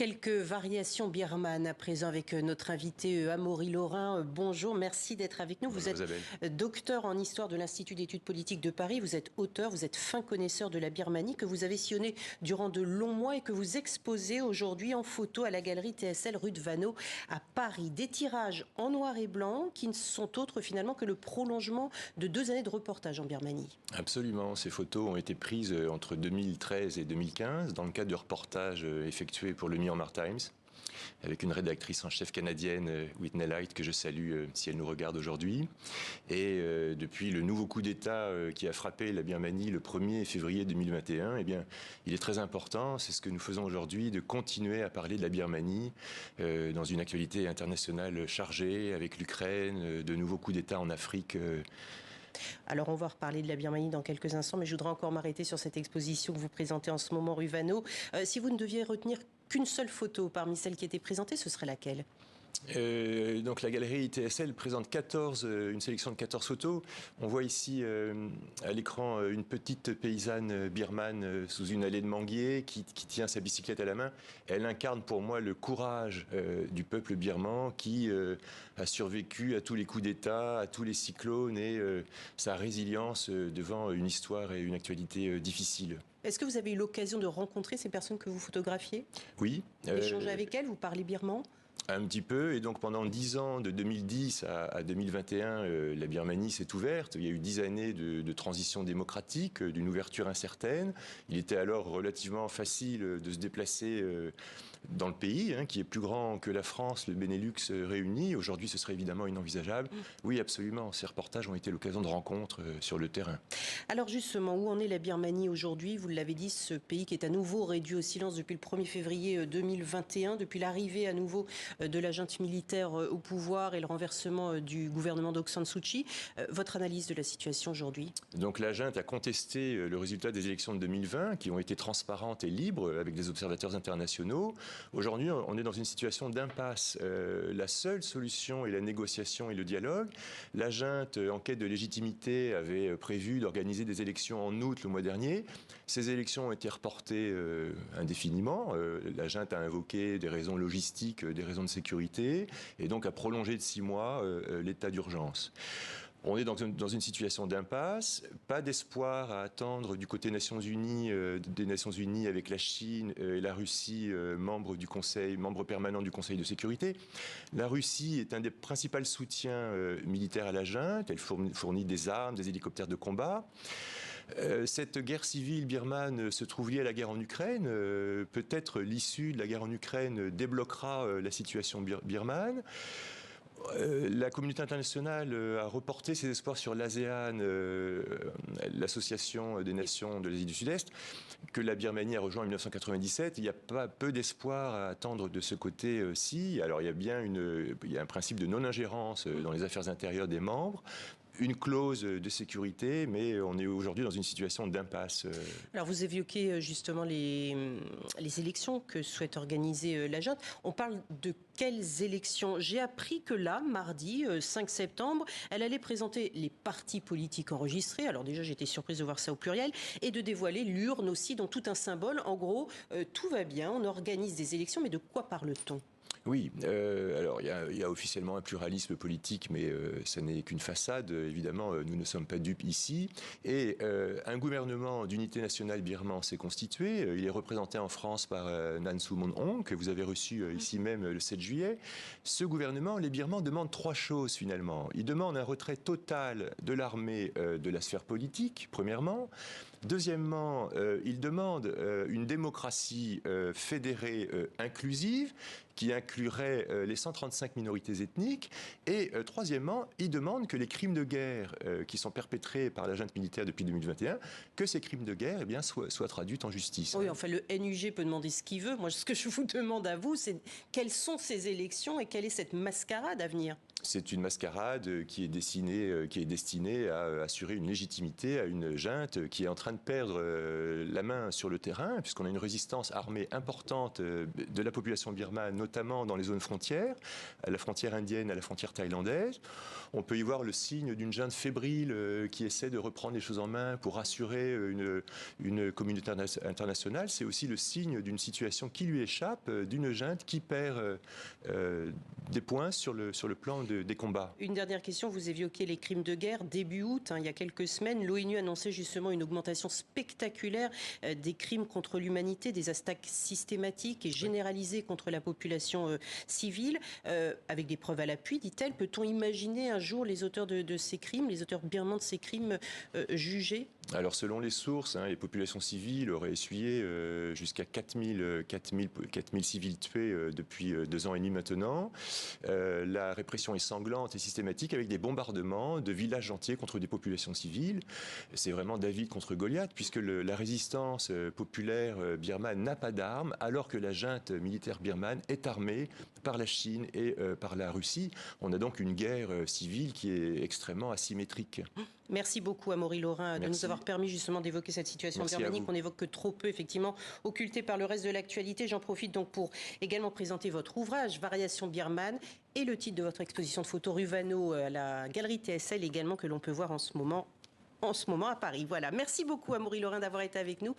Quelques variations birmanes à présent avec notre invité Amaury Laurin. Bonjour, merci d'être avec nous. Vous êtes docteur en histoire de l'Institut d'études politiques de Paris. Vous êtes auteur, vous êtes fin connaisseur de la Birmanie que vous avez sillonné durant de longs mois et que vous exposez aujourd'hui en photo à la galerie TSL rue de Vaneau à Paris. Des tirages en noir et blanc qui ne sont autres finalement que le prolongement de 2 années de reportage en Birmanie. Absolument. Ces photos ont été prises entre 2013 et 2015 dans le cadre de reportages effectués pour le Myanmar Times, avec une rédactrice en chef canadienne, Whitney Light, que je salue si elle nous regarde aujourd'hui. Et depuis le nouveau coup d'État qui a frappé la Birmanie le 1er février 2021, eh bien, il est très important, c'est ce que nous faisons aujourd'hui, de continuer à parler de la Birmanie dans une actualité internationale chargée, avec l'Ukraine, de nouveaux coups d'État en Afrique. Alors on va reparler de la Birmanie dans quelques instants, mais je voudrais encore m'arrêter sur cette exposition que vous présentez en ce moment rue Vaneau. Si vous ne deviez retenir qu'une seule photo parmi celles qui étaient présentées, ce serait laquelle ? Donc la galerie TSL présente une sélection de 14 photos. On voit ici à l'écran une petite paysanne birmane sous une allée de manguiers qui tient sa bicyclette à la main. Elle incarne pour moi le courage du peuple birman qui a survécu à tous les coups d'État, à tous les cyclones et sa résilience devant une histoire et une actualité difficile. Est-ce que vous avez eu l'occasion de rencontrer ces personnes que vous photographiez ? Oui. D'échanger avec elles, vous parlez birman ? Un petit peu, et donc pendant 10 ans, de 2010 à 2021, la Birmanie s'est ouverte. Il y a eu 10 années de transition démocratique, d'une ouverture incertaine. Il était alors relativement facile de se déplacer dans le pays, qui est plus grand que la France, le Benelux réunis. Aujourd'hui, ce serait évidemment inenvisageable. Oui, absolument. Ces reportages ont été l'occasion de rencontres sur le terrain. Alors justement, où en est la Birmanie aujourd'hui ? Vous l'avez dit, ce pays qui est à nouveau réduit au silence depuis le 1er février 2021, depuis l'arrivée à nouveau de la junte militaire au pouvoir et le renversement du gouvernement d'Aung San Suu Kyi. Votre analyse de la situation aujourd'hui ? Donc la junte a contesté le résultat des élections de 2020 qui ont été transparentes et libres avec des observateurs internationaux. Aujourd'hui, on est dans une situation d'impasse. La seule solution est la négociation et le dialogue. La junte, en quête de légitimité, avait prévu d'organiser des élections en août le mois dernier. Ces élections ont été reportées indéfiniment. La junte a invoqué des raisons logistiques, des raisons de sécurité, et donc a prolongé de 6 mois l'état d'urgence. On est dans une situation d'impasse, pas d'espoir à attendre du côté des Nations Unies avec la Chine et la Russie, membres permanents du Conseil de sécurité. La Russie est un des principaux soutiens militaires à la junte. Elle fournit des armes, des hélicoptères de combat. Cette guerre civile birmane se trouve liée à la guerre en Ukraine. Peut-être l'issue de la guerre en Ukraine débloquera la situation birmane. La communauté internationale a reporté ses espoirs sur l'ASEAN, l'association des nations de l'Asie du Sud-Est, que la Birmanie a rejoint en 1997. Il n'y a pas peu d'espoir à attendre de ce côté-ci. Alors il y a un principe de non-ingérence dans les affaires intérieures des membres, une clause de sécurité, mais on est aujourd'hui dans une situation d'impasse. Alors vous évoquez justement les élections que souhaite organiser la junte. On parle de quelles élections ? J'ai appris que là, mardi 5 septembre, elle allait présenter les partis politiques enregistrés. Alors déjà, j'étais surprise de voir ça au pluriel. Et de dévoiler l'urne aussi, dont tout un symbole. En gros, tout va bien, on organise des élections, mais de quoi parle-t-on ? Oui, alors il y a officiellement un pluralisme politique, mais ça n'est qu'une façade. Évidemment, nous ne sommes pas dupes ici. Et un gouvernement d'unité nationale birman s'est constitué. Il est représenté en France par Nan Suu Aung, que vous avez reçu ici même le 7 juillet. Ce gouvernement, les Birmans demandent 3 choses finalement. Ils demandent un retrait total de l'armée de la sphère politique, premièrement. Deuxièmement, ils demandent une démocratie fédérée inclusive, qui inclurait les 135 minorités ethniques. Et troisièmement, ils demandent que les crimes de guerre qui sont perpétrés par la junte militaire depuis 2021, que ces crimes de guerre soient traduits en justice. Oui, enfin, le NUG peut demander ce qu'il veut. Moi, ce que je vous demande à vous, c'est quelles sont ces élections et quelle est cette mascarade à venir ? C'est une mascarade qui est destinée à assurer une légitimité à une junte qui est en train de perdre la main sur le terrain, puisqu'on a une résistance armée importante de la population birmane, notamment dans les zones frontières, à la frontière indienne, à la frontière thaïlandaise. On peut y voir le signe d'une junte fébrile qui essaie de reprendre les choses en main pour assurer une communauté internationale. C'est aussi le signe d'une situation qui lui échappe, d'une junte qui perd des points sur le plan des combats. Une dernière question, vous évoquez les crimes de guerre. Début août, il y a quelques semaines, l'ONU annonçait justement une augmentation spectaculaire des crimes contre l'humanité, des attaques systématiques et généralisées contre la population civile, avec des preuves à l'appui, dit-elle. Peut-on imaginer un jour les auteurs de ces crimes, les auteurs birmans de ces crimes jugés ? Alors selon les sources, les populations civiles auraient essuyé jusqu'à 4000 civils tués depuis 2 ans et demi maintenant. La répression est sanglante et systématique avec des bombardements de villages entiers contre des populations civiles. C'est vraiment David contre Goliath, puisque la résistance populaire birmane n'a pas d'armes, alors que la junte militaire birmane est armée par la Chine et par la Russie. On a donc une guerre civile qui est extrêmement asymétrique. Merci beaucoup, Amaury Laurin, de nous avoir permis justement d'évoquer cette situation en Birmanie qu'on évoque que trop peu, effectivement, occultée par le reste de l'actualité. J'en profite donc pour également présenter votre ouvrage, Variations birmanes, et le titre de votre exposition de photos Ruvano à la galerie TSL également, que l'on peut voir en ce moment à Paris. Voilà. Merci beaucoup, Amaury Laurin, d'avoir été avec nous.